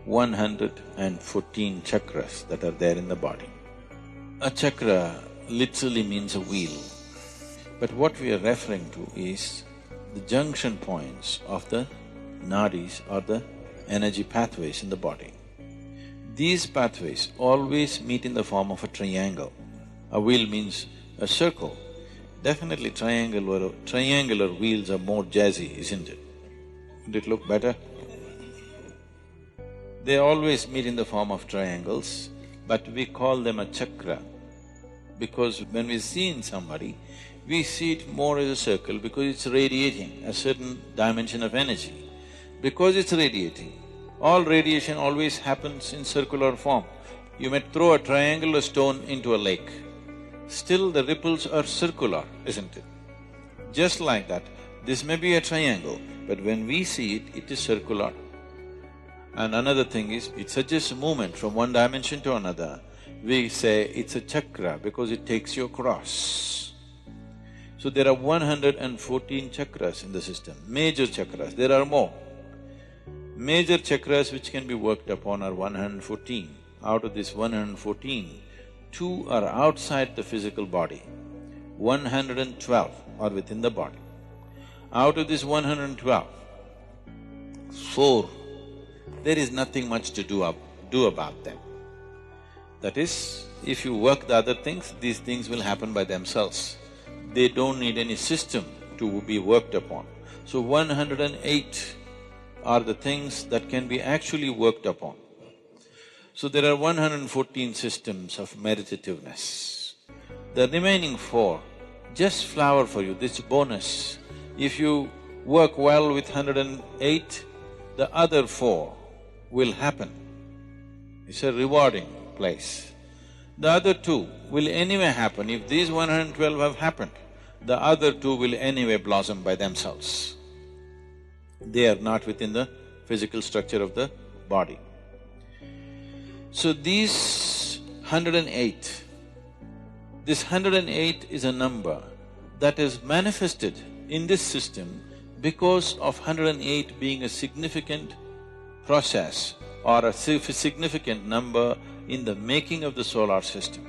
114 chakras that are there in the body. A chakra literally means a wheel, but what we are referring to is the junction points of the nadis or the energy pathways in the body. These pathways always meet in the form of a triangle. A wheel means a circle. Definitely triangular wheels are more jazzy, isn't it? Would it look better? They always meet in the form of triangles, but we call them a chakra because when we see in somebody, we see it more as a circle because it's radiating a certain dimension of energy. Because it's radiating, all radiation always happens in circular form. You may throw a triangular stone into a lake, still the ripples are circular, isn't it? Just like that, this may be a triangle, but when we see it, it is circular. And another thing is, it suggests movement from one dimension to another. We say it's a chakra because it takes you across. So there are 114 chakras in the system, major chakras, there are more. Major chakras which can be worked upon are 114. Out of this 114, 2 are outside the physical body, 112 are within the body. Out of this 112, 4, there is nothing much to do about them. That is, if you work the other things, these things will happen by themselves. They don't need any system to be worked upon. So 108 are the things that can be actually worked upon. So there are 114 systems of meditativeness. The remaining 4 just flower for you, this bonus. If you work well with 108, the other 4 will happen. It's a rewarding place. The other 2 will anyway happen. If these 112 have happened, the other 2 will anyway blossom by themselves. They are not within the physical structure of the body. So these 108, this 108 is a number that is manifested in this system because of 108 being a significant process or a significant number in the making of the solar system.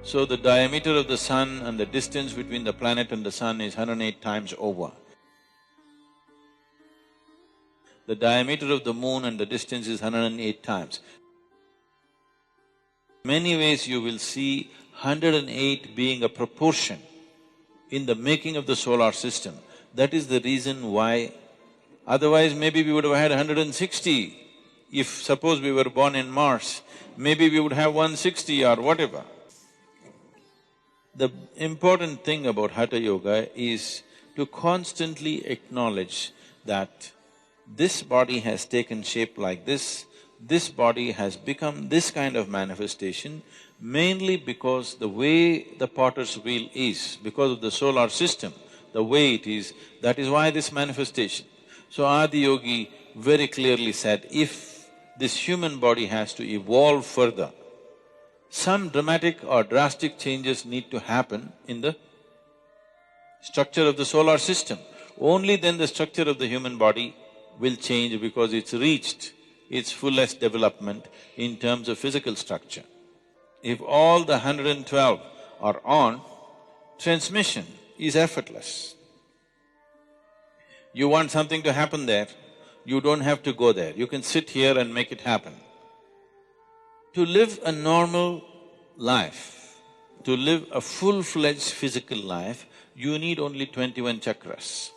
So the diameter of the sun and the distance between the planet and the sun is 108 times over. The diameter of the moon and the distance is 108 times. Many ways you will see 108 being a proportion in the making of the solar system. That is the reason why, otherwise maybe we would have had 160. If suppose we were born in Mars, maybe we would have 160 or whatever. The important thing about Hatha Yoga is to constantly acknowledge that this body has taken shape like this body has become this kind of manifestation mainly because the way the potter's wheel is, because of the solar system, the way it is, that is why this manifestation. So Adi Yogi very clearly said, if this human body has to evolve further, some dramatic or drastic changes need to happen in the structure of the solar system. Only then the structure of the human body will change because it's reached its fullest development in terms of physical structure. If all the 112 are on, transmission is effortless. You want something to happen there, you don't have to go there, you can sit here and make it happen. To live a normal life, to live a full-fledged physical life, you need only 21 chakras.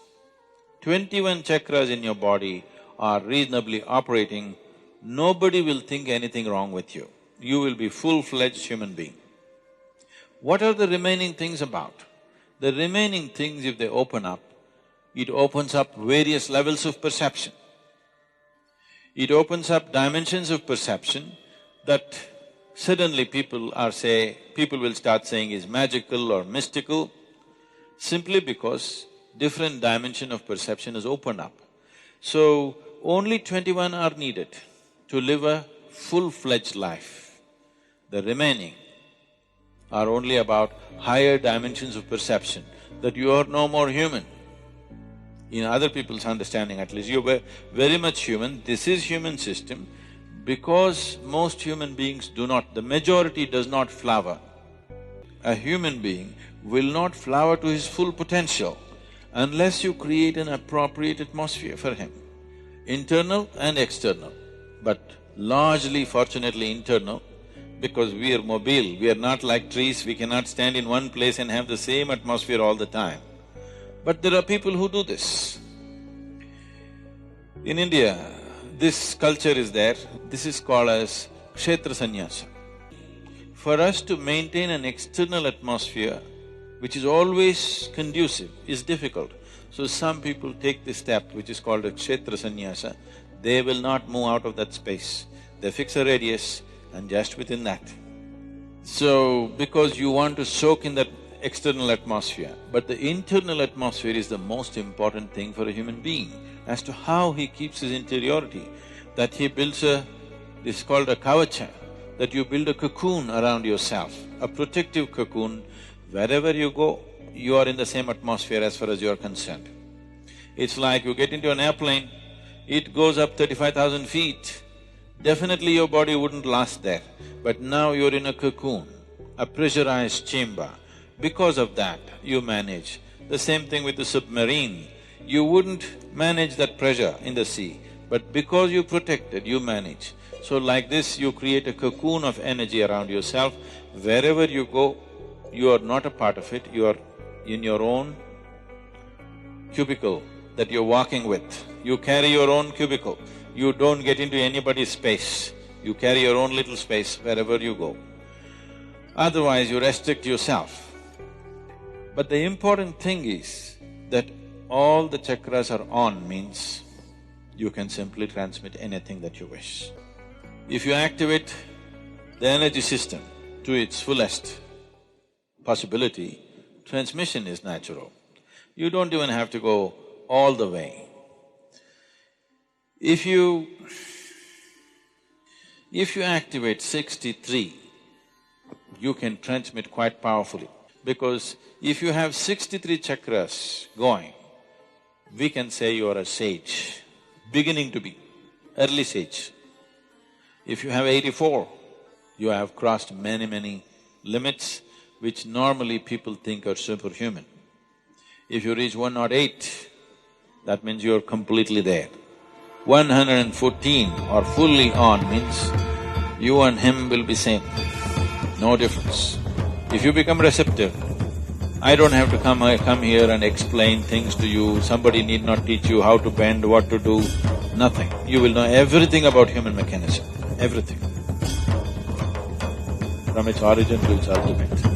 21 chakras in your body are reasonably operating, nobody will think anything wrong with you. You will be full-fledged human being. What are the remaining things about? The remaining things, if they open up, it opens up various levels of perception. It opens up dimensions of perception that suddenly people will start saying is magical or mystical, simply because different dimension of perception is opened up. So, only 21 are needed to live a full-fledged life. The remaining are only about higher dimensions of perception, that you are no more human. In other people's understanding at least, you're very much human, this is human system, because most human beings do not… the majority does not flower. A human being will not flower to his full potential unless you create an appropriate atmosphere for him, internal and external, but largely, fortunately, internal, because we are mobile, we are not like trees, we cannot stand in one place and have the same atmosphere all the time. But there are people who do this. In India, this culture is there, this is called as kshetra sannyasa. For us to maintain an external atmosphere which is always conducive is difficult. So some people take this step which is called a kshetra sannyasa, they will not move out of that space. They fix a radius and just within that. So, because you want to soak in that external atmosphere, but the internal atmosphere is the most important thing for a human being as to how he keeps his interiority, that he builds a… this is called a kavacha, that you build a cocoon around yourself, a protective cocoon. Wherever you go, you are in the same atmosphere as far as you are concerned. It's like you get into an airplane, it goes up 35,000 feet, definitely your body wouldn't last there. But now you're in a cocoon, a pressurized chamber. Because of that, you manage. The same thing with the submarine. You wouldn't manage that pressure in the sea, but because you protected, you manage. So like this, you create a cocoon of energy around yourself. Wherever you go, you are not a part of it, you are in your own cubicle that you're walking with. You carry your own cubicle. You don't get into anybody's space. You carry your own little space wherever you go. Otherwise, you restrict yourself. But the important thing is that all the chakras are on means you can simply transmit anything that you wish. If you activate the energy system to its fullest possibility, transmission is natural. You don't even have to go all the way. If you activate 63, you can transmit quite powerfully. Because if you have 63 chakras going, we can say you are a sage, beginning to be, early sage. If you have 84, you have crossed many limits which normally people think are superhuman. If you reach 108, that means you're completely there. 114 or fully on means you and him will be same, no difference. If you become receptive, I don't have to come here and explain things to you, somebody need not teach you how to bend, what to do, nothing. You will know everything about human mechanism, everything, from its origin to its ultimate.